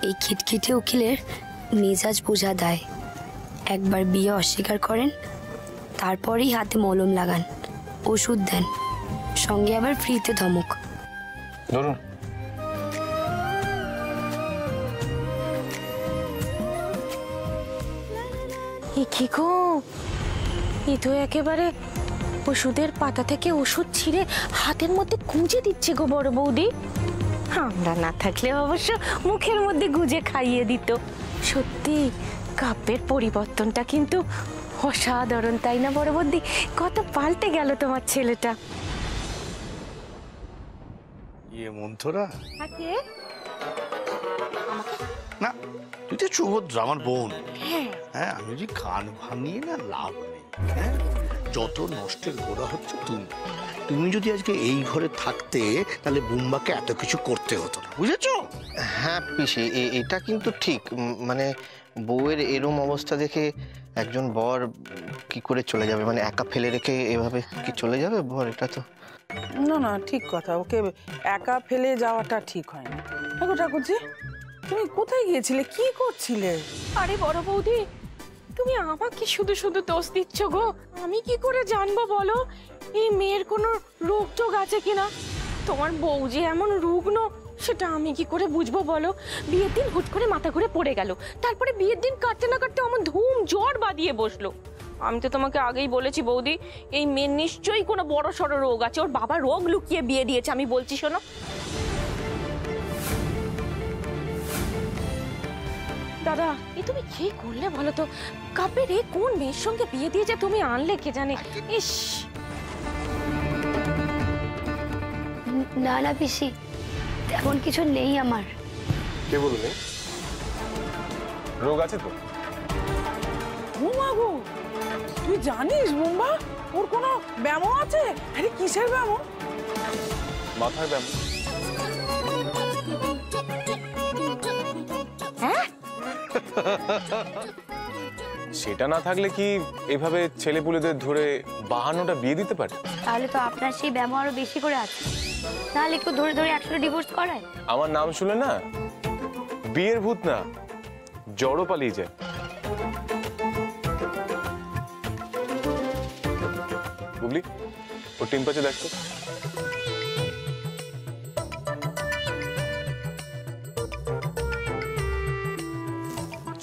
এই খিটখিটে উকিলের মেজাজ বোঝা দেয়। একবার বিয়ে অস্বীকার করেন, তারপরেই হাতে মলম লাগান, ওষুধ দেন, সঙ্গে আবার ফ্রিতে ধমক। ধরুন। কি গো, এ তো একেবারে ওষুধের পাতা থেকে ওষুধ ছিঁড়ে হাতের মধ্যে গুঁজে দিচ্ছে গো বড় বৌদি। আমরা না থাকলে অবশ্য মুখের মধ্যে গুঁজে খাইয়ে দিত। সত্যি কাব্যের পরিবর্তনটা কিন্তু অসাধারণ, তাই না বড় বৌদি? কত পাল্টে গেল তোমার ছেলেটা। মন্থরা না, তুই তো সুভদ্রা আমার বোন। হ্যাঁ, আমি যদি কান ভাঙিয়ে না লাভ নেই। হ্যাঁ, যত নষ্টের গোড়া হচ্ছে তুমি যদি আজকে এই ঘরে থাকতে তাহলে বুম্বাকে এত কিছু করতে হতো না, বুঝেছো? হ্যাঁ পিসি, এটা কিন্তু ঠিক। মানে বউয়ের এরম অবস্থা দেখে একজন বর কি করে চলে যাবে? মানে একা ফেলে রেখে এভাবে কি চলে যাবে বর? এটা তো না না, ঠিক কথা, ওকে একা ফেলে যাওয়াটা ঠিক হয় না। দেখো ঠাকুরজি, তুমি কোথায় গিয়েছিলে, কি করছিলে? আরে বড় বৌদি, তুমি আমাকে শুধু শুধু দোষ দিচ্ছ গো। আমি কি করে জানবো বলো এই মেয়ের কোনো রোগ টোগ আছে কিনা? তোমার বউ যে এমন রুগ্ন সেটা আমি কি করে বুঝবো বলো? বিয়ের দিন হুট করে মাথা ঘুরে পড়ে গেল, তারপরে বিয়ের দিন কাটতে না কাটতে আমার ধুম জ্বর বাঁধিয়ে বসলো। আমি তো তোমাকে আগেই বলেছি বৌদি, এই মেয়ের নিশ্চয়ই কোনো বড় সড়ো রোগ আছে। ওর বাবা রোগ লুকিয়ে বিয়ে দিয়েছে, আমি বলছি শোনো। দাদা, এ তুমি কি করলে বলো তো? কাব্যের এ কোন মেয়ের সঙ্গে বিয়ে দিয়েছে তুমি আনলে কে জানে। ইস, না না পিসি, তেমন কিছু নেই আমার। কে বললে? রোগ আছে তো? বুম্বা গো, তুই জানিস বুম্বা ওর কোনো ব্যামো আছে? আরে কিসের ব্যামো? মাথার ব্যায়াম। হ্যাঁ, সেটা না থাকলে কি এভাবে ছেলেপুলেদের ধরে 52টা বিয়ে দিতে পারে? তাহলে তো আপনার সেই ব্যায়াম আরো বেশি করে আছে, তাহলে একটু ধরে ধরে 100টা ডিভোর্স করায়। আমার নাম শুনে না বিয়ের ভূত না, জড়ও পালিয়ে যায়। বুবলি, ও টেম্পারেচার দেখতো।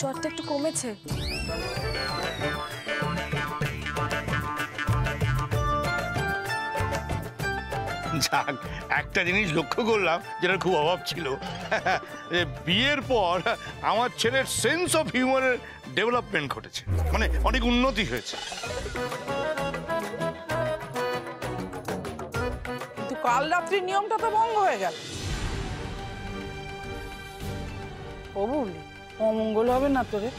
জ্বরটা একটু কমেছে। যাক, একটা জিনিস লক্ষ্য করলাম যেটা খুব অভাব ছিল, বিয়ের পর আমার ছেলের সেন্স অফ হিউমারের ডেভেলপমেন্ট ঘটেছে, মানে অনেক উন্নতি হয়েছে। কিন্তু কাল রাত্রির নিয়মটা তো ভঙ্গ হয়ে গেল। ও বুবলি, অমঙ্গল হবে না তোরে?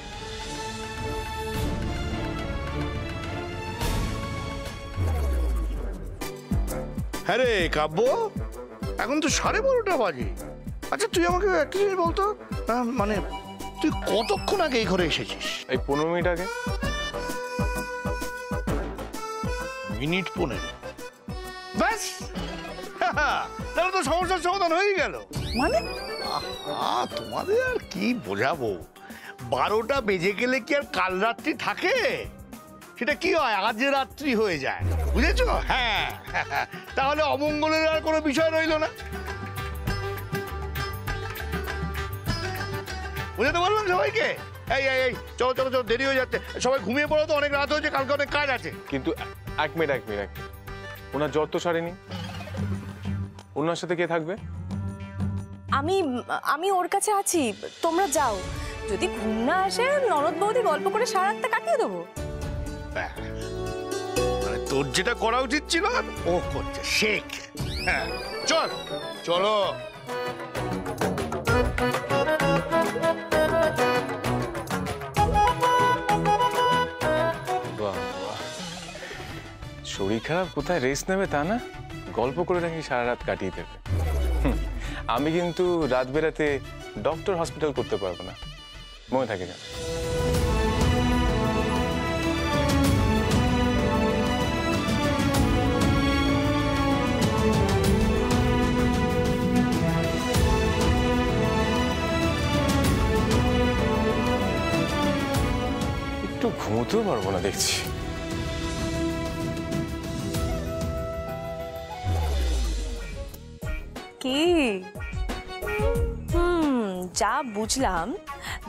হ্যাঁ রে কাব্য, এখন তো 12:30 বাজে। আচ্ছা তুই আমাকে একটা জিনিস বলতো, মানে তুই কতক্ষণ আগে এই ঘরে এসেছিস? এই 15 মিনিট আগে। মিনিট 15? ব্যাস, তাহলে তো সমস্যার সমাধান হয়ে গেল। মানে তোমাদের আর কি বোঝাবো, 12টা বেজে গেলে কি আর কাল রাত্রি থাকে? সেটা কি হয়, আজ রাত্রি হয়ে যায়, বুঝেছো? হ্যাঁ, তাহলে অমঙ্গলের আর কোনো বিষয় রইল না। বুঝাতে পারলাম সবাইকে? এই এই এই চলো চলো চলো, দেরি হয়ে যাচ্ছে, সবাই ঘুমিয়ে পড়ো তো, অনেক রাত হয়েছে, কালকে অনেক কাজ আছে। কিন্তু এক মিনিট, ওনার জ্বর তো সারেনি, ওনার সাথে কে থাকবে? আমি ওর কাছে আছি, তোমরা যাও। যদি ঘুম না আসে ননদ বৌদি গল্প করে সারা রাতটা কাটিয়ে দেবো। মানে তোর যেটা করা উচিত ছিল ও করছে, শেখ। হ্যাঁ চল চলো। শরীর খারাপ, কোথায় রেস্ট নেবে তা না, গল্প করে নাকি সারা রাত কাটিয়ে দেবে। আমি কিন্তু রাত বেরাতে ডক্টর হসপিটাল করতে পারবো না, মনে থাকে না। ঘুমোতেও পারবো না দেখছি। কি যা বুঝলাম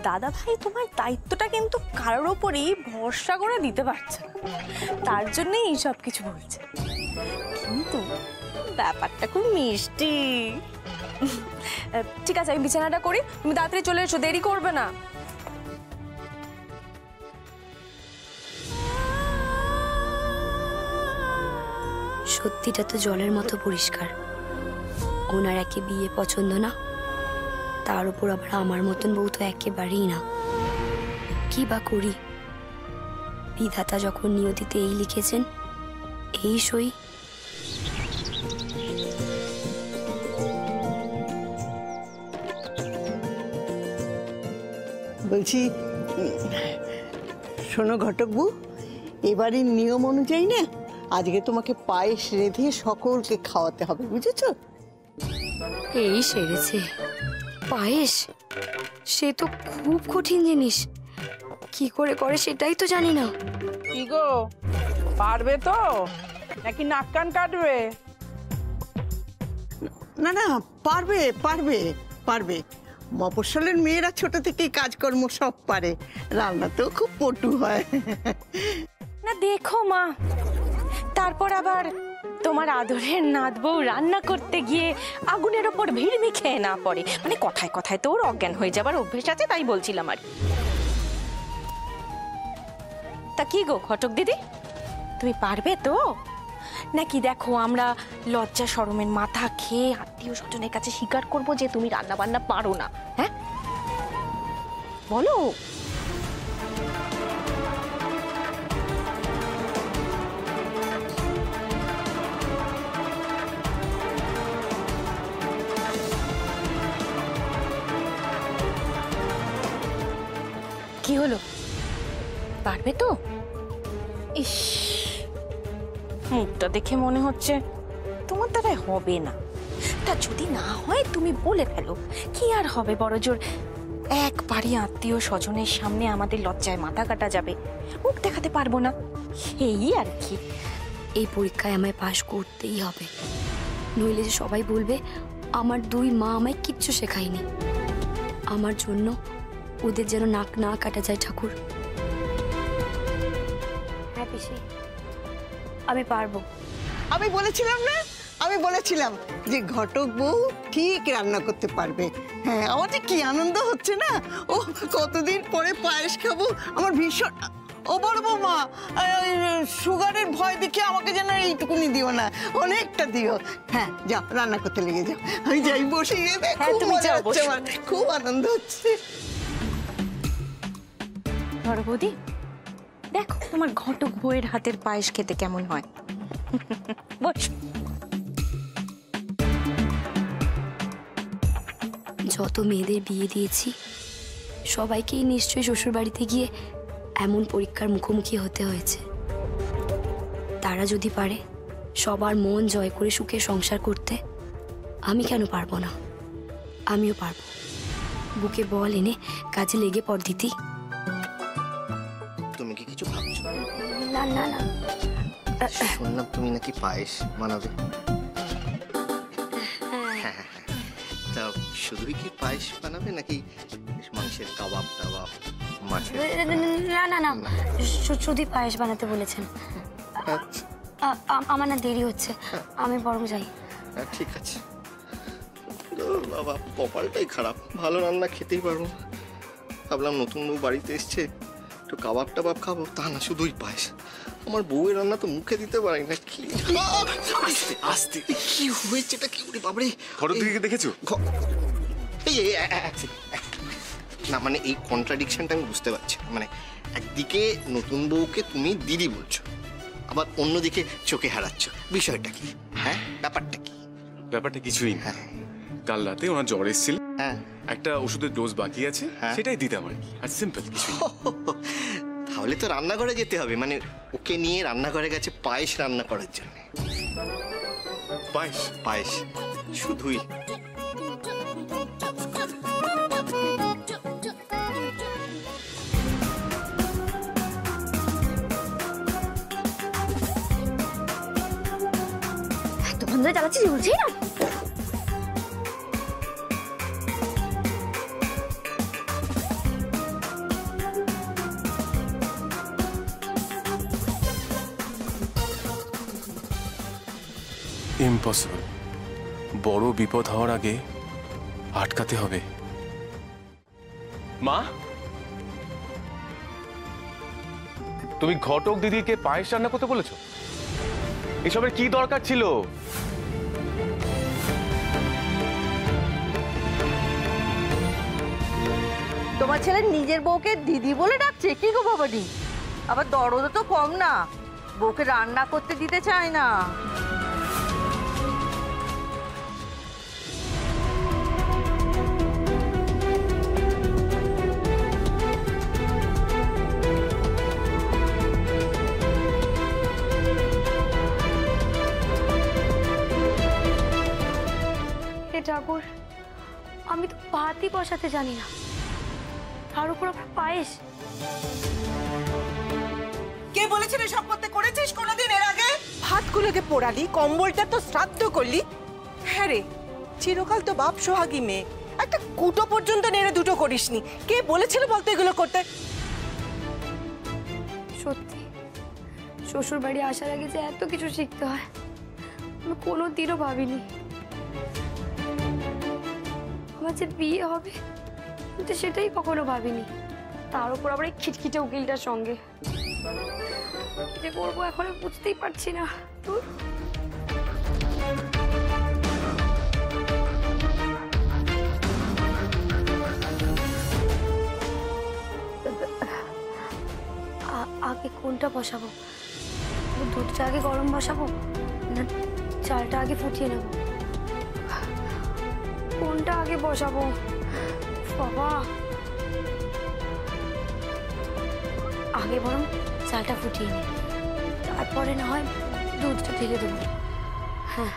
দাদা ভাই তোমার দায়িত্বটা কিন্তু কারোর ওপরই ভরসা করে দিতে পারছে না, তার জন্যই এইসব কিছু বলছে। কিন্তু ব্যাপারটা খুব মিষ্টি। ঠিক আছে, আমি বিছানাটা করি, তুমি তাড়াতাড়ি চলে এসো, দেরি করবে না। সত্যিটা তো জলের মতো পরিষ্কার। ওনার একে বিয়ে পছন্দ না, তার উপর আবার আমার মতন বউ তো একেবারেই না। কি বা করি? বিধাতা যখন নিয়তিতে এই লিখেছেন, এই সই। বলছি, শোনো ঘটকবু, এবারের নিয়ম অনুযায়ী না আজকে তোমাকে পায়েস রেঁধে সকলকে খাওয়াতে হবে, বুঝেছো? এই সেরেছে। পায়েস সে তো খুব কঠিন জিনিস, কি করে করে সেটাই তো জানি না। কি গো, পারবে তো নাকি নাক কান কাটবে? না না, পারবে পারবে পারবে। মফস্বলের মেয়েরা ছোট থেকেই কাজকর্ম সব পারে, রান্নাতেও খুব পটু হয়। না দেখো মা, তারপর আবার তোমার আদরের নাত বউ রান্না করতে গিয়ে আগুনের ওপর ভিড়মি খেয়ে না পড়ে, মানে কথায় কথায় তো ওর অজ্ঞান হয়ে যাবার অভ্যেস আছে, তাই বলছিলাম আর। তা কি গো ঘটক দিদি, তুমি পারবে তো? নাকি দেখো আমরা লজ্জা শরমের মাথা খেয়ে আত্মীয় স্বজনের কাছে স্বীকার করবো যে তুমি রান্না বান্না পারো না? হ্যাঁ বলো। কি হলো, পারবে তো? ইস, মুখটা দেখে মনে হচ্ছে তোমার দ্বারা হবে না। তা যদি না হয় তুমি বলে ফেলো, কি আর হবে, বড়জোর একবারই আত্মীয় স্বজনের সামনে আমাদের লজ্জায় মাথা কাটা যাবে, মুখ দেখাতে পারবো না, এই আর কি। এই পরীক্ষায় আমায় পাশ করতেই হবে, নইলে যে সবাই বলবে আমার দুই মা আমায় কিচ্ছু শেখায়নি। আমার জন্য ওদের যেন নাক না কাটা যায় ঠাকুর। হ্যাঁ পিসি, আমি পারবো। আমি বলেছিলাম না, আমি বলেছিলাম যে ঘটক বউ ঠিক রান্না করতে পারবে। হ্যাঁ, আমার যে কি আনন্দ হচ্ছে না, ও কতদিন পরে পায়েস খাবো, আমার ভীষণ। ও বড় বৌমা, সুগারের ভয় দেখে আমাকে যেন এইটুকুনি দিও না, অনেকটা দিও। হ্যাঁ যাও, রান্না করতে লেগে যাও। আমি যাই, বসে গিয়ে খুব মজা হচ্ছে, আমার খুব আনন্দ হচ্ছে। বড় বৌদি, দেখো তোমার ঘটক বউয়ের হাতের পায়েস খেতে কেমন হয়। বস। যত মেয়েদের বিয়ে দিয়েছি সবাইকেই নিশ্চয়ই শ্বশুর বাড়িতে গিয়ে এমন পরীক্ষার মুখোমুখি হতে হয়েছে। তারা যদি পারে সবার মন জয় করে সুখে সংসার করতে, আমি কেন পারবো না? আমিও পারবো। বুকে বল এনে কাজে লেগে পড় দিতি। তুমি কি কিছু ভাবছো? না না না, শুনলাম তুমি নাকি পায়েস বানাবে। হ্যাঁ, তা শুধুই কি পায়েস বানাবে নাকি মাংসের কাবাব টাবাব, মাছের? না না না, শুধুই পায়েস বানাতে বলেছেন। আচ্ছা, আমার না দেরি হচ্ছে, আমি বরং যাই। ঠিক আছে। বাবা, কপালটাই খারাপ, ভালো রান্না খেতেই পারবো না। ভাবলাম নতুন বউ বাড়িতে এসছে, একটু কাবাব টাবাব খাবো, তা না শুধুই পায়েস। আমার বউয়ের রান্না তো মুখে দিতে পারি না। কি আস্তে আস্তে, কি হয়েছে এটা? কি বাবরে, ঘরের দিকে দেখেছো? না মানে এই কন্ট্রাডিকশনটা আমি বুঝতে পারছি না। মানে একদিকে নতুন বউকে তুমি দিদি বলছো, আবার অন্যদিকে চোখে হারাচ্ছ, বিষয়টা কি? হ্যাঁ, ব্যাপারটা কি? ব্যাপারটা কিছুই না। কাল রাতে ওনার জ্বর এসেছিল, হ্যাঁ, একটা ওষুধের ডোজ বাকি আছে, সেটাই দিতাম আর কি। আর সিম্পল কিছুই। তাহলে তো রান্নাঘরে যেতে হবে, মানে ওকে নিয়ে রান্নাঘরে গেছে পায়েস রান্না করার জন্য। পায়েস? পায়েস শুধুই? কেমন ধরে চালাচ্ছিস বুঝছি না। ইম্পসিবল। বড় বিপদ হওয়ার আগে আটকাতে হবে। মা, তুমি ঘটক দিদিকে পায়েস রান্না করতে বলেছো? এসবের কি দরকার ছিল? তোমার ছেলে নিজের বউকে দিদি বলে ডাকছে, কি গো বাবানি? আবার দরদ তো কম না, বউকে রান্না করতে দিতে চায় না। ঠাকুর, আমি তো ভাতই বসাতে জানি না, তার উপর আবার পায়েস। কে বলেছিল সব করতে? করেছিস কোনোদিন এর আগে? ভাতগুলোকে পোড়ালি, কম্বলটা তো শ্রাদ্ধ করলি। হ্যাঁ রে, চিরকাল তো বাপ সোহাগী মেয়ে, একটা কুটো পর্যন্ত নেড়ে দুটো করিসনি। কে বলেছিল বলতো এগুলো করতে? সত্যি, শ্বশুর বাড়ি আসার আগে যে এত কিছু শিখতে হয় আমি কোনোদিনও ভাবিনি। আমার যে বিয়ে হবে কিন্তু সেটাই কখনো ভাবিনি, তার উপর আবার এই খিটখিটে উকিলটার সঙ্গে যে করবো এখন বুঝতেই পারছি না। আগে কোনটা বসাবো? দুধটা আগে গরম বসাবো না চালটা আগে ফুটিয়ে নেবো? কোনটা আগে বসাবো বাবা? আগে বরং চালটা ফুটিয়ে নি, তারপরে না হয় দুধটা ঢেলে দেবো। হ্যাঁ,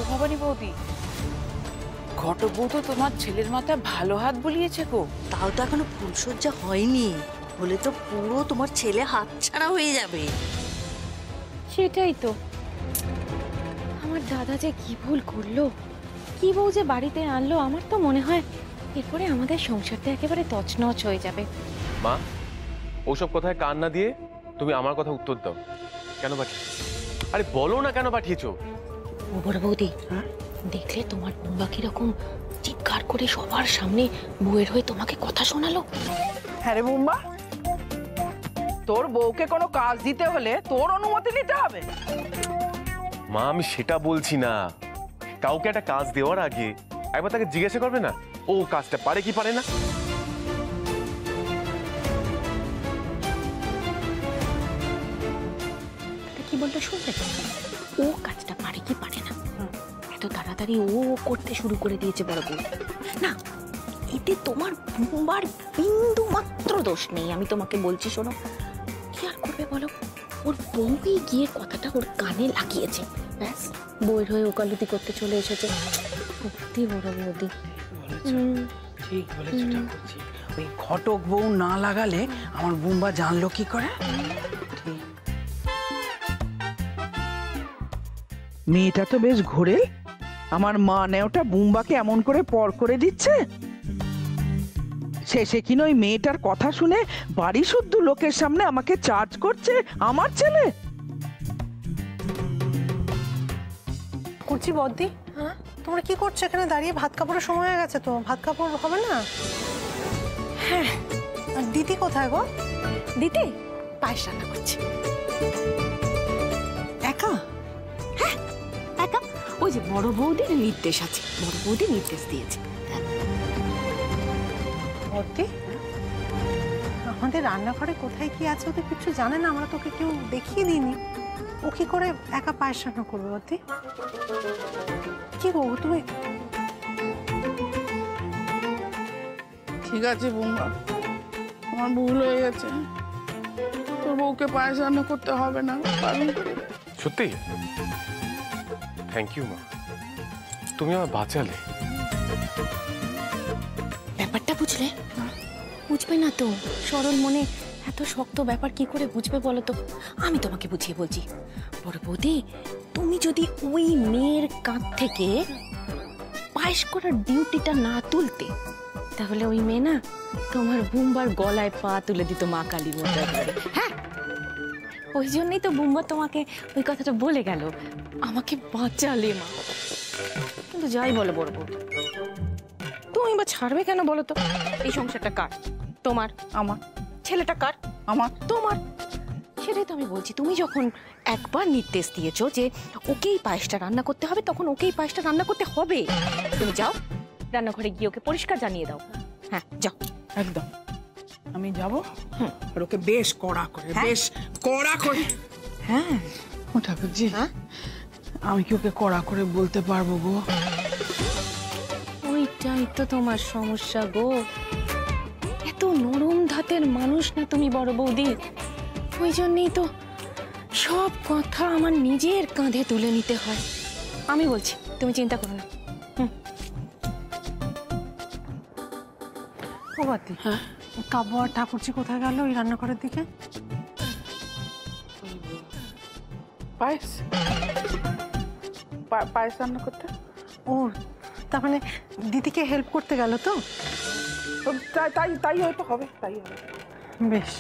ভবানী বৌদি, ঘটক বউ তো তোমার ছেলের মাথায় ভালো হাত বুলিয়েছে গো। তাও তো এখনো ফুলসজ্জা হয়নি, হলে তো পুরো তোমার ছেলে হাতছাড়া হয়ে যাবে। সেটাই তো, আমার দাদা যে কি ভুল করলো, কি বউ যে বাড়িতে আনলো। আমার তো মনে হয় এরপরে আমাদের সংসারটা একেবারে তছনছ হয়ে যাবে। মা, ওসব কথায় কান না দিয়ে তুমি আমার কথা উত্তর দাও। কেন পাঠিয়েছো? আরে বলো না কেন পাঠিয়েছো? ও বড় বৌদি, দেখলে তোমার বুম্বা কিরকম চিৎকার করে সবার সামনে বউয়ের হয়ে তোমাকে কথা শোনালো। হ্যাঁ রে বুম্বা, তোর বউকে কোনো কাজ দিতে হলে তোর অনুমতি নিতে হবে। মা, আমি সেটা বলছি না, কাউকে একটা কাজ দেওয়ার আগে একবার তাকে জিজ্ঞাসা করবে না ও কাজটা পারে কি পারে না? কি বলতো শুনতে, ও কাজটা পারে কি পারে না এত তাড়াতাড়ি ও করতে শুরু করে দিয়েছে বড় বউ। না, এতে তোমার বুম্বার বিন্দু মাত্র দোষ নেই, আমি তোমাকে বলছি। শোনো, কি আর করবে বলো, ওর বউই গিয়ে কথাটা ওর কানে লাগিয়েছে, ব্যাস বউয়ের হয়ে ওকালতি করতে চলে এসেছে। সত্যি বড় বৌদি, ঠিক বলেছো ঠাকুরজি। ওই ঘটক বউ না লাগালে আমার বুম্বা জানলো কি করে? মেয়েটা তো বেশ ঘোরে, আমার মা নেওটা বুম্বাকে এমন করে পর করে দিচ্ছে। শেষে কিনা ওই মেয়েটার কথা শুনে বাড়ি শুদ্ধ লোকের সামনে আমাকে চার্জ করছে আমার ছেলে। করছি বদ্দি, তোমরা কি করছো এখানে দাঁড়িয়ে? ভাত কাপড়ের সময় হয়ে গেছে তো, ভাত কাপড় হবে না? হ্যাঁ, আর দিদি কোথায় গো? দিতে পায়েস রান্না করছি। একা? হ্যাঁ একা, ওই যে বড় বৌদির নির্দেশ আছে, বড় বৌদি নির্দেশ দিয়েছে। বদ্দি, আমাদের রান্নাঘরে কোথায় কি আছে ওদের কিছু জানে না, আমরা তোকে কেউ দেখিয়ে দিইনি। ও কি করে একা পায়েস রান্না করবে বদ্দি? কি গো তুমি? ঠিক আছে বুম্বা, আমার ভুল হয়ে গেছে, তোর বউকে পায়েস রান্না করতে হবে না। সত্যি থ্যাংক ইউ মা, তুমি আমার বাঁচালে। ব্যাপারটা বুঝলে? বুঝবে না তো, সরল মনে এত শক্ত ব্যাপার কি করে বুঝবে বলো তো? আমি তোমাকে বুঝিয়ে বলছি। বড় বৌদি, তুমি যদি ওই মেয়ের কাঁধ থেকে পায়েস করার ডিউটিটা না তুলতে, তাহলে ওই মেয়ে না তোমার বুম্বার গলায় পা তুলে দিত মা কালী মন্দির। হ্যাঁ, ওই জন্যই তো বুম্বা তোমাকে ওই কথাটা বলে গেল, আমাকে বাঁচালে মা। কিন্তু যাই বলো বড় বৌদি, তুমি বা ছাড়বে কেন বলো তো? এই সংসারটা কার? তোমার। আমার। ছেলেটা কার? আমার। তোমার। সেটাই তো আমি বলছি, তুমি যখন একবার নির্দেশ দিয়েছো যে ওকেই পায়েসটা রান্না করতে হবে, তখন ওকেই পায়েসটা রান্না করতে হবে। তুমি যাও রান্নাঘরে গিয়ে ওকে পরিষ্কার জানিয়ে দাও। হ্যাঁ যাও। একদম আমি যাব, আর ওকে বেশ কড়া করে, বেশ কড়া করে। হ্যাঁ ও ঠাকুরজি, আমি কি ওকে কড়া করে বলতে পারবো গো? ওইটাই তো তোমার সমস্যা গো, এত নরম ধাতের মানুষ না তুমি বড় বৌদি। ওই জন্যই তো সব কথা আমার নিজের কাঁধে তুলে নিতে হয়। আমি বলছি, তুমি চিন্তা করো না। ও বাতি, কাব্য আর ঠাকুরজি কোথায় গেল ওই রান্নাঘরের দিকে? পায়েস পায়েস রান্না করতে? ও, তার মানে দিদিকে হেল্প করতে গেল তো? তাই তাই হয়তো হবে, তাই হবে। বেশ।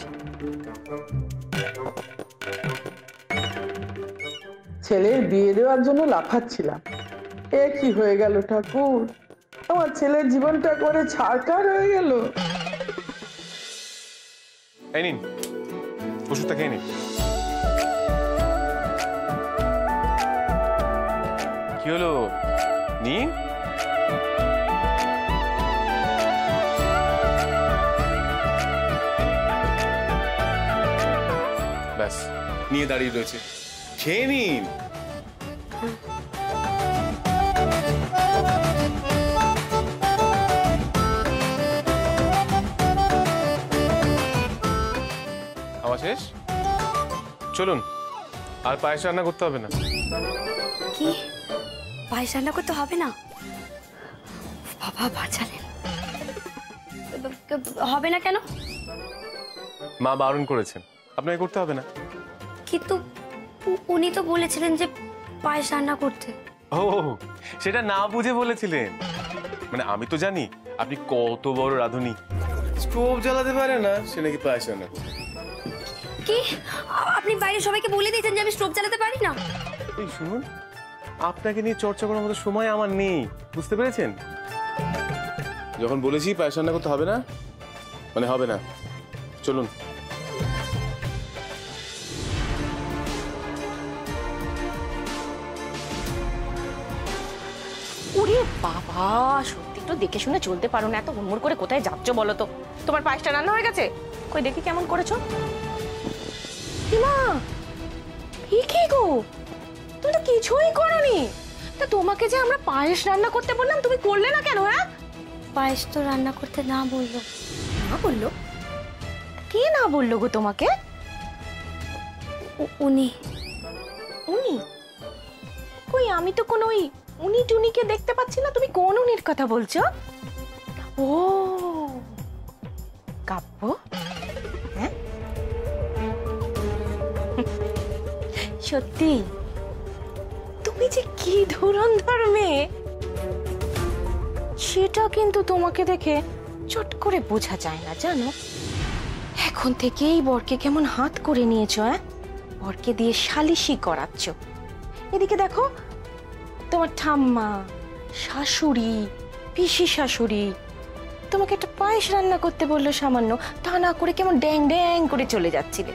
ছেলের বিয়ে দেওয়ার জন্য লাফাচ্ছিলাম, এ কি হয়ে গেল ঠাকুর, আমার ছেলের জীবনটা করে ছাড়কার হয়ে গেল। এই নিন ওষুধটা খেয়ে নিন। কি হলো নিন। ব্যাস নিয়ে দাঁড়িয়ে রয়েছে, খেয়ে নিন। আমার শেষ, চলুন আর পায়েস রান্না করতে হবে না। কি পায়েস রান্না করতে হবে না? বাবা বাঁচালেন। হবে না কেন? মা বারণ করেছেন, আপনাকে করতে হবে না। কিন্তু উনি তো বলেছিলেন যে পায়েস রান্না করতে। ও, সেটা না বুঝে বলেছিলেন। মানে আমি তো জানি আপনি কত বড় রাঁধুনি, স্টোভ জ্বালাতে পারে না, সে নাকি পায়েস রান্না করে। কি আপনি বাইরে সবাইকে বলে দিয়েছেন যে আমি স্টোভ চালাতে পারি না? এই শুনুন, আপনাকে নিয়ে চর্চা করার মতো সময় আমার নেই, বুঝতে পেরেছেন? যখন বলেছি পায়েস রান্না করতে হবে না মানে হবে না। চলুন। ওরে বাবা, সত্যি তো দেখে শুনে চলতে পারো না, এত হুড়মুড় করে কোথায় যাচ্ছ বলো তো? তোমার পায়েসটা রান্না হয়ে গেছে? কই দেখি কেমন করেছো। মা কি গো, তুমি তো কিছুই করোনি। তা তোমাকে যে আমরা পায়েস রান্না করতে বললাম, তুমি করলে না কেন? হ্যাঁ, পায়েস তো রান্না করতে না বললো। না বললো? কে না বললো গো তোমাকে? উনি। উনি? কই আমি তো কোনো ওই উনি টুনিকে দেখতে পাচ্ছি না, তুমি কোন উনির কথা বলছো? ও কাব্য, হ্যাঁ সত্যি তুমি যে কি ধুরন্ধর মেয়ে, সেটা কিন্তু তোমাকে দেখে চট করে বোঝা যায় না জানো। এখন থেকেই বরকে কেমন হাত করে নিয়েছো, হ্যাঁ? বরকে দিয়ে সালিশি করাচ্ছ। এদিকে দেখো, তোমার ঠাম্মা, শাশুড়ি, পিসি শাশুড়ি তোমাকে একটা পায়েস রান্না করতে বললো সামান্য, তা না করে কেমন ড্যাং ড্যাং করে চলে যাচ্ছিলে।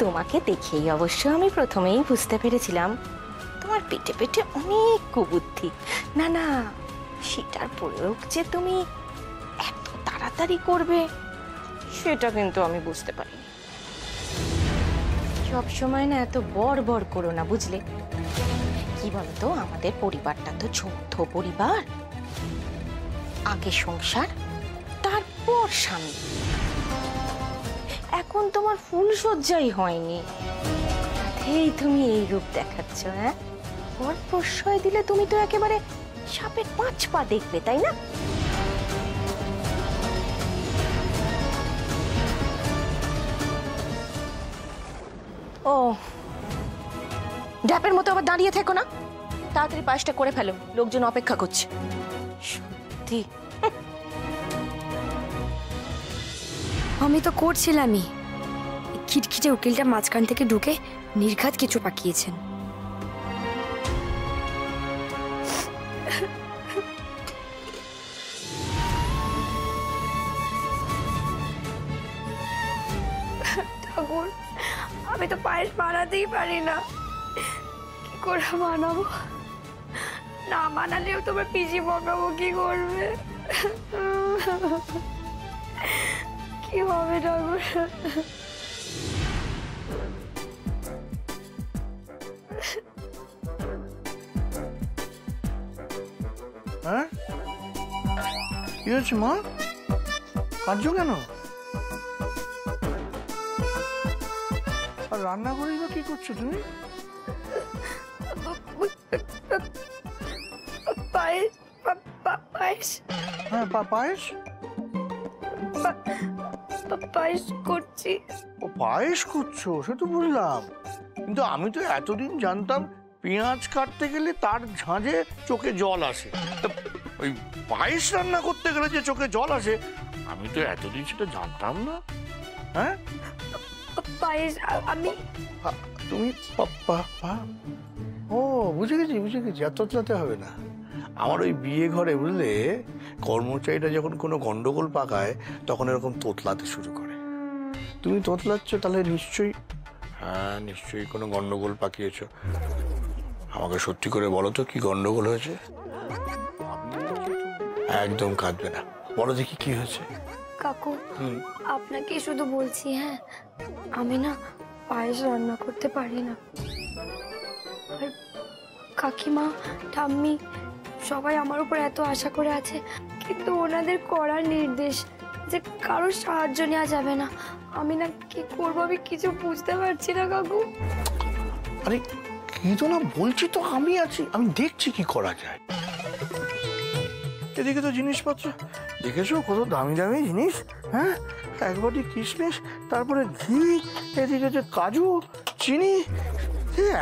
তোমাকে দেখেই অবশ্য আমি প্রথমেই বুঝতে পেরেছিলাম তোমার পেটে পেটে অনেক কুবুদ্ধি। না না, সেটার প্রয়োগ যে তুমি এত তাড়াতাড়ি করবে সেটা কিন্তু আমি বুঝতে পারিনি। সব সময় না এত বড় বড় করো না, বুঝলে? কি বলতো, আমাদের পরিবারটা তো যৌথ পরিবার, আগে সংসার তারপর স্বামী। তখন তোমার ফুল সজ্জাই হয়নি, এই তুমি এই রূপ দেখাচ্ছ। হ্যাঁ, ওর প্রশ্রয় দিলে তুমি তো একেবারে সাপের 5 পা দেখবে, তাই না? ও, ড্যাপের মতো আবার দাঁড়িয়ে থেকো না, তাড়াতাড়ি পায়েসটা করে ফেলো, লোকজন অপেক্ষা করছে। সত্যি আমি তো করছিলামই। খিটখিটে উকিলটা মাঝখান থেকে ঢুকে নির্ঘাত কিছু পাকিয়েছেন। ঠাকুর, আমি তো পায়েস বানাতেই পারি না, কি করে বানাবো? না বানালেও তোমার পিজি বকাবো, কি করবে? কি হবে ঠাকুর? হ্যাঁ, কি হয়েছে মা? কাঁদছো কেন? আর রান্না করেই বা কি করছো তুমি? পায়েস, পায়েস। হ্যাঁ, পায়েস পায়েস করছি। ও, পায়েস করছো সে তো বুঝলাম, কিন্তু আমি তো এতদিন জানতাম পেঁয়াজ কাটতে গেলে তার ঝাঁঝে চোখে জল আসে, তা ওই পায়েস রান্না করতে গেলে যে চোখে জল আসে আমি তো এতদিন সেটা জানতাম না। হ্যাঁ, পায়েস আমি তুমি ও বুঝে গেছি, এত তোতলাতে হবে না। আমার ওই বিয়ে ঘরে বুঝলে কর্মচারীরা যখন কোনো গন্ডগোল পাকায় তখন এরকম তোতলাতে শুরু করে। তুমি তোতলাচ্ছ তাহলে নিশ্চয়ই, হ্যাঁ নিশ্চয়ই কোনো গন্ডগোল পাকিয়েছো। আমাকে সত্যি করে বলো তো কি গন্ডগোল হয়েছে? একদম কাঁদবে না, বলো দেখি কি হয়েছে। কাকু, আপনাকে শুধু বলছি, হ্যাঁ আমি না পায়েস রান্না করতে পারি না। আর কাকিমা, ঠাম্মি সবাই আমার উপর এত আশা করে আছে, কিন্তু ওনাদের করার নির্দেশ যে কারোর সাহায্য নেওয়া যাবে না। আমি না কি করবো, আমি কিছু বুঝতে পারছি না কাকু। আরে কি তো না বলছি তো, আমি আছি, আমি দেখছি কি করা যায়। এদিকে তো জিনিসপত্র দেখেছো কত দামি দামি জিনিস, হ্যাঁ এক বাটি কিশমিশ, তারপরে ঘি, এদিকে যে কাজু, চিনি,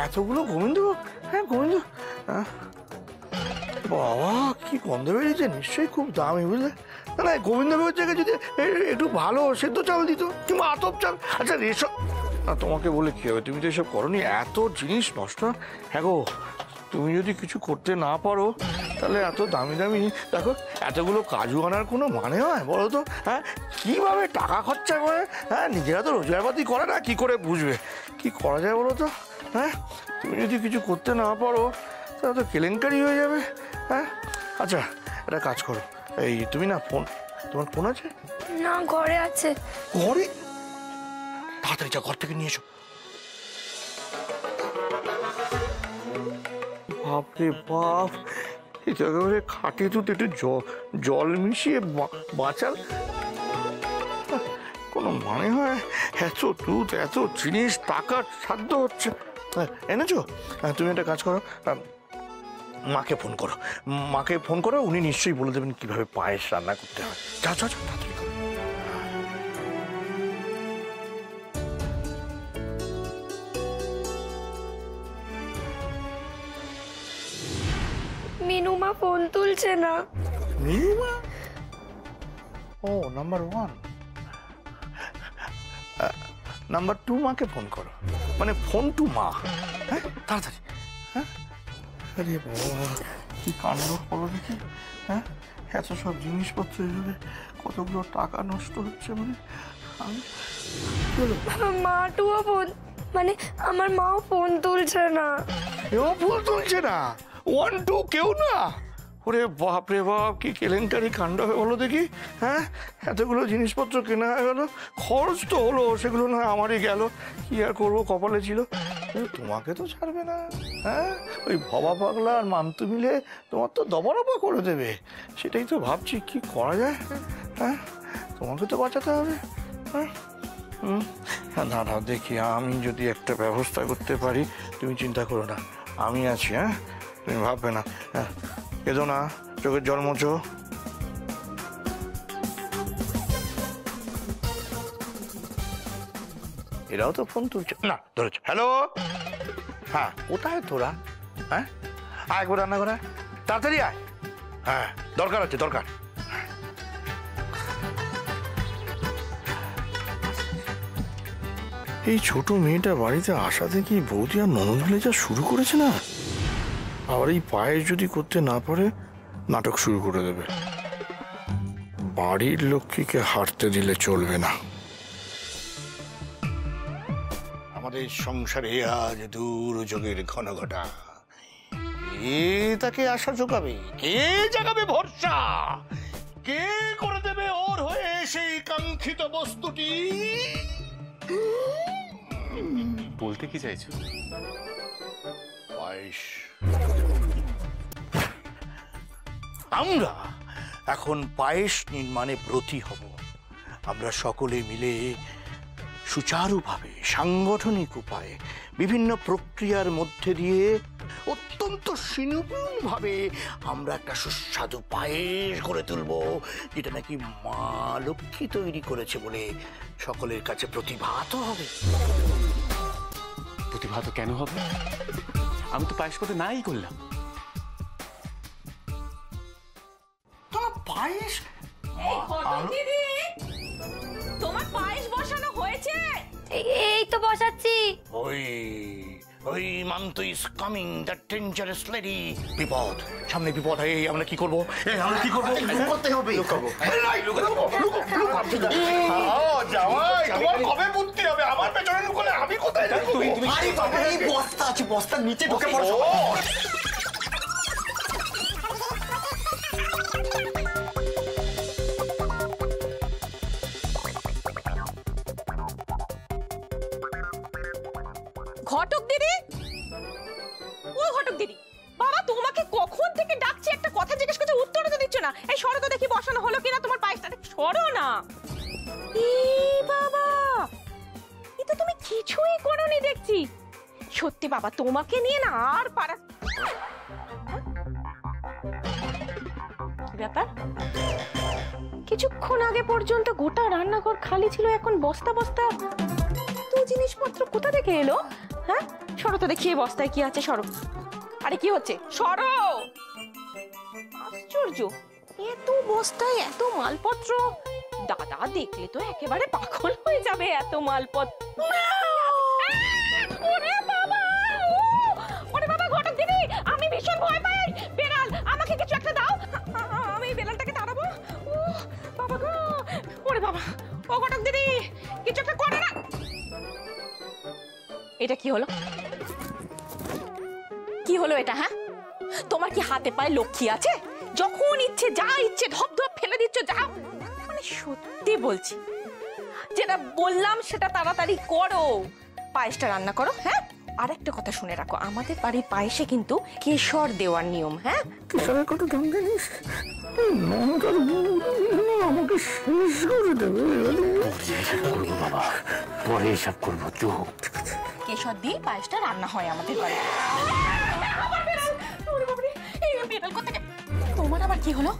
এতগুলো গোবিন্দভোগ। হ্যাঁ গোবিন্দ, বাবা কি গন্ধ বেরিয়েছে, নিশ্চয়ই খুব দামি বুঝলে। না গোবিন্দভোগের জায়গায় যদি একটু ভালো সেদ্ধ চাল দিত কিংবা আতপ চাল। আচ্ছা এসব তোমাকে বলে কি হবে, তুমি তো এসব করনি, এত জিনিস নষ্ট। হ্যাঁ গো, তুমি যদি কিছু করতে না পারো তাহলে এত দামি দামি, দেখো এতগুলো কাজু আনার কোনো মানে হয় বলো তো? হ্যাঁ, কিভাবে টাকা খরচা করে, হ্যাঁ নিজেরা তো রোজগারপাতি করে না, কি করে বুঝবে কি করা যায় বলো তো? হ্যাঁ, তুমি যদি কিছু করতে না পারো তাহলে তো কেলেঙ্কারি হয়ে যাবে। হ্যাঁ, আচ্ছা একটা কাজ করো, এই তুমি না তোমার ফোন আছে না? ঘরে আছে। ঘরে? তাড়াতাড়ি যা, ঘর থেকে নিয়ে এসো। বাপরে বাপ, এটা একেবারে খাটে তো একটু জল মিশিয়ে বাঁচাল, কোনো মানে হয়? এত দুধ, এত জিনিস, টাকার সাধ্য হচ্ছে। এনেছো? তুমি একটা কাজ করো, মাকে ফোন করো, উনি নিশ্চয়ই বলে দেবেন কিভাবে পায়েস রান্না করতে হয়। যাও তাড়াতাড়ি করো। মিনুমা ফোন তুলছে না। মিনুমা? ও নাম্বার 1। নাম্বার 2 মাকে ফোন করো, মানে ফোন টু মা। হ্যাঁ তাড়াতাড়ি। হ্যাঁ, আরে বাবা কি কাণ্ড বলো দেখি। হ্যাঁ, এত সব জিনিসপত্র এভাবে কতগুলো টাকা নষ্ট হচ্ছে, মানে আমি মাটুও ফোন, মানে আমার মাও ফোন তুলছে না। এও ফোন তুলছে না? 1 2 কেউ না? ওরে বাপ রে বাপ, কি কেলেঙ্কারি কাণ্ড হবে বলো দেখি। হ্যাঁ, এতগুলো জিনিসপত্র কেনা হয়ে গেল, খরচ তো হলো, সেগুলো না আমারই গেল, কি আর করবো, কপালে ছিল। তোমাকে তো ছাড়বে না। হ্যাঁ, ওই ভবা পাগলা আর মামতু মিলে তোমার তো দবারবা করে দেবে, সেটাই তো ভাবছি কি করা যায়। হ্যাঁ, তোমাকে তো বাঁচাতে হবে। হ্যাঁ, না দেখি আমি যদি একটা ব্যবস্থা করতে পারি, তুমি চিন্তা করো না, আমি আছি। হ্যাঁ, তুমি ভাববে না। কেঁদো না, চোখের জল মোছো। এরাও তো ফোন তুলছে না, ধরেছ। হ্যালো, হ্যাঁ কোথায় তোরা? হ্যাঁ আয় একবার রান্না করা, তাড়াতাড়ি আয়। হ্যাঁ দরকার আছে, দরকার। এই ছোট মেয়েটা বাড়িতে আসা থেকে বৌদি আর ননদ মিলে যা শুরু করেছে না, আবার এই পায়েস যদি করতে না পারে নাটক শুরু করে দেবে। বাড়ির লক্ষ্মীকে হারতে দিলে চলবে না। আমাদের সংসারে আজ দুর্যোগের ঘন ঘটা, কে তাকে আশা জোগাবে, কে জাগাবে ভরসা, কে করে দেবে ওর হয়ে সেই কাঙ্ক্ষিত বস্তুটি? বলতে কি চাইছো? পায়েস। আমরা এখন পায়েস নির্মাণে ব্রতী হব। আমরা সকলে মিলে সুচারুভাবে সাংগঠনিক উপায়ে বিভিন্ন প্রক্রিয়ার মধ্যে দিয়ে অত্যন্ত সুনিপুণভাবে আমরা একটা সুস্বাদু পায়েস গড়ে তুলব, যেটা নাকি মা লক্ষ্মী তৈরি করেছে বলে সকলের কাছে প্রতিভাত হবে। প্রতিভাত কেন হবে? আমি তো পায়েস করতে নাই করলাম। পায়েস? তোমার পায়েস বসানো হয়েছে? এই তো বসাচ্ছি। ওই month is coming, the dangerous lady. বিপদ, সামনে বিপদ। এই আমরা কি করবো? আমরা কি করবো? করতে হবে। জামাই, তোমার কবে বুদ্ধি হবে? আমার পেছনে লুকোলে আমি কোথায় যাবো? এই বস্তা আছে, বস্তার নিচে ঢুকে পড়ো। ঘটক দিদি, ও ঘটক দিদি, বাবা তোমাকে কখন থেকে ডাকছি, একটা কথা জিজ্ঞেস করছি উত্তরও তো দিচ্ছ না। এই সরো তো দেখি বসানো হলো কিনা তোমার পায়েসটা। সরো না। বাবা, এটা তুমি কিছুই করোনি দেখছি। সত্যি বাবা, তোমাকে নিয়ে না আর পারা। ব্যাপার, কিছুক্ষণ আগে পর্যন্ত গোটা রান্নাঘর খালি ছিল, এখন বস্তা বস্তা তো জিনিসপত্র কোথা থেকে এলো? হ্যাঁ, সরো তো দেখি বস্তায় কি আছে। সরো। আরে কি হচ্ছে? সরো। আশ্চর্য, এত বস্তায় এত মালপত্র, দাদা দেখলে তো একেবারে পাগল হয়ে যাবে। এত মালপত্র। ওরে বাবা, ওরে বাবা ঘটক দিদি, আমি ভীষণ ভয় পাই। বেড়াল, আমাকে কিছু একটা দাও, আমি বেড়ালটাকে তাড়াবো। ও বাবা গো, ওরে বাবা, ও ঘটক দিদি কিছু একটা করে না। এটা কি হলো? কি হলো এটা? হ্যাঁ, তোমার কি হাতে পায়ে লক্ষ্মী আছে? যখন ইচ্ছে যা ইচ্ছে ধপ ধপ ফেলে দিচ্ছ। যা, মানে সত্যি বলছি, যেটা বললাম সেটা তাড়াতাড়ি করো, পায়েসটা রান্না করো। হ্যাঁ, আর একটা কথা শুনে রাখো, আমাদের বাড়ির পায়েসে কিন্তু কেশর দেওয়ার নিয়ম। হ্যাঁ, কেশরের কথা কেমন জানিস? আমাকে শেষ করে দেবে। বাবা, পরে এসব করবো। কেশর দিয়ে পায়েসটা রান্না হয় আমাদের বাড়িতে। তোমার আবার কি হলো?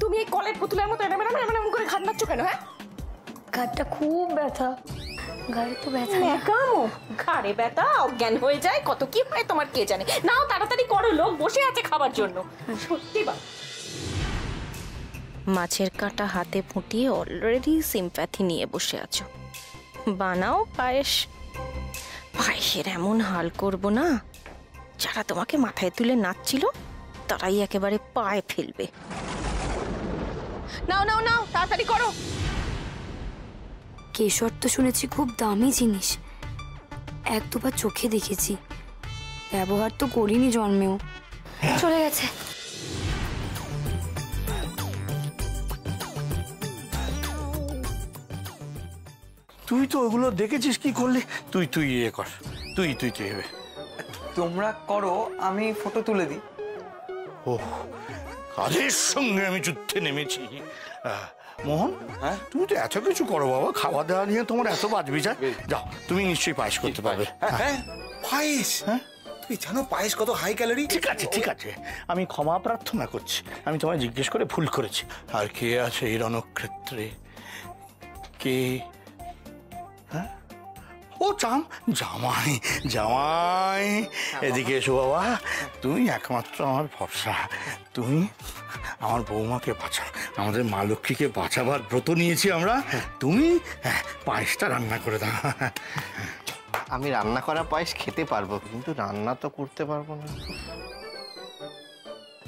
তুমি এই কলের পুতুলের মতো এরকম করে ঘাটনাচ্ছ কেন? হ্যাঁ, ঘাটটা খুব ব্যথা। ঘাড়ে তো ব্যথা। ঘাড়ে ব্যথা, অজ্ঞান হয়ে যায়, কত কি হয় তোমার কে জানে। নাও তাড়াতাড়ি করো, লোক বসে আছে খাবার জন্য। সত্যি বা মাছের কাঁটা হাতে ফুটিয়ে অলরেডি সিম্প্যাথি নিয়ে বসে আছো। বানাও পায়েস। পায়েসের এমন হাল করব না, যারা তোমাকে মাথায় তুলে নাচছিল তারাই একেবারে পায়ে ফেলবে। নাও নাও নাও, তাড়াতাড়ি করো। কেশর তো শুনেছি খুব দামি জিনিস, এক দুবার চোখে দেখেছি, ব্যবহার তো করিনি জন্মেও। চলে গেছে। তুই তো ওগুলো দেখেছিস, কি করলি? তুই ইয়ে কর, তুই হবে। তোমরা করো, আমি ফটো তুলে দিই। ও, কাজের সঙ্গে আমি যুদ্ধে নেমেছি। মোহন, হ্যাঁ তুমি তো এত কিছু করো বাবা, খাওয়া দাওয়া নিয়ে তোমার এত বাজ বিচার। যাও, তুমি নিশ্চয়ই পায়েস করতে পারবে। হ্যাঁ পায়েস, হ্যাঁ তুমি জানো পায়েস কত হাই ক্যালোরি। ঠিক আছে ঠিক আছে, আমি ক্ষমা প্রার্থনা করছি, আমি তোমায় জিজ্ঞেস করে ভুল করেছি। আর কে আছে এই রণক্ষেত্রে? কে? হ্যাঁ, ও জামাই জামাই, এদিকে এসো বাবা। তুমি একমাত্র আমার ভরসা, তুমি আমার বৌমাকে বাঁচাও, আমাদের মা লক্ষ্মীকে বাঁচাবার ব্রত নিয়েছি আমরা। তুমি পায়েসটা রান্না করে দাও। আমি রান্না করা পায়েস খেতে পারবো, কিন্তু রান্না তো করতে পারবো না।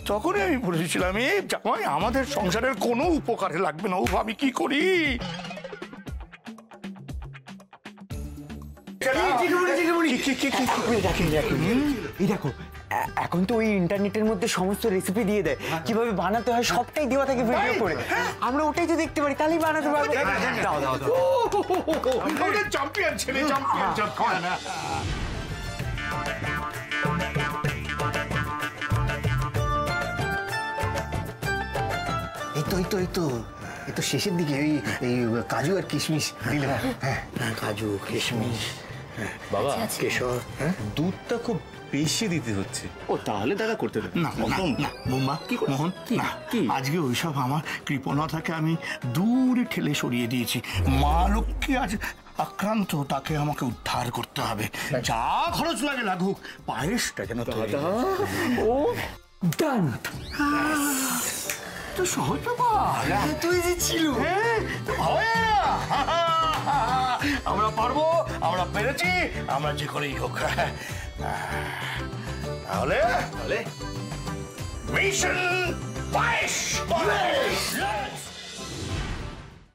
তখনই আমি বলেছিলাম এই জামাই আমাদের সংসারের কোনো উপকারে লাগবে না। ও আমি কি করি? এই দেখো, এখন তো ওই ইন্টারনেটের মধ্যে সমস্ত রেসিপি দিয়ে দেয়, কিভাবে বানাতে হয় সবটাই দেওয়া থাকে ভিডিও করে। আমরা ওটাই তো দেখতে পারি, তাহলেই বানাতে পারবো। দাও দাও দাও। চ্যাম্পিয়ন ছেলে, চ্যাম্পিয়ন চ্যাম্পিয়ন। এই তো এই তো এই তো এই তো শেষের দিকে এই কাজু আর কিশমিশ দিলে। হ্যাঁ, কাজু কিশমিশ, বাবা কেশর। দুধটা খুব বেশি দিতে হচ্ছে। ও তাহলে দাদা করতে দেবে না না বৌমা, কি মোহন, না আজকে ওইসব আমার কৃপণতাকে আমি দূরে ঠেলে সরিয়ে দিয়েছি। মা লক্ষ্মী আজ আক্রান্ত, তাকে আমাকে উদ্ধার করতে হবে। যা খরচ লাগে লাগুক, পায়েসটা যেন তৈরি হয়। ও ডান, তো সহজ ব্যাপার। তুই যে ছিল, আমরা পারবো, আমরা পেরেছি, আমরা যে করেই হোক। তাহলে মিশন পায়েস।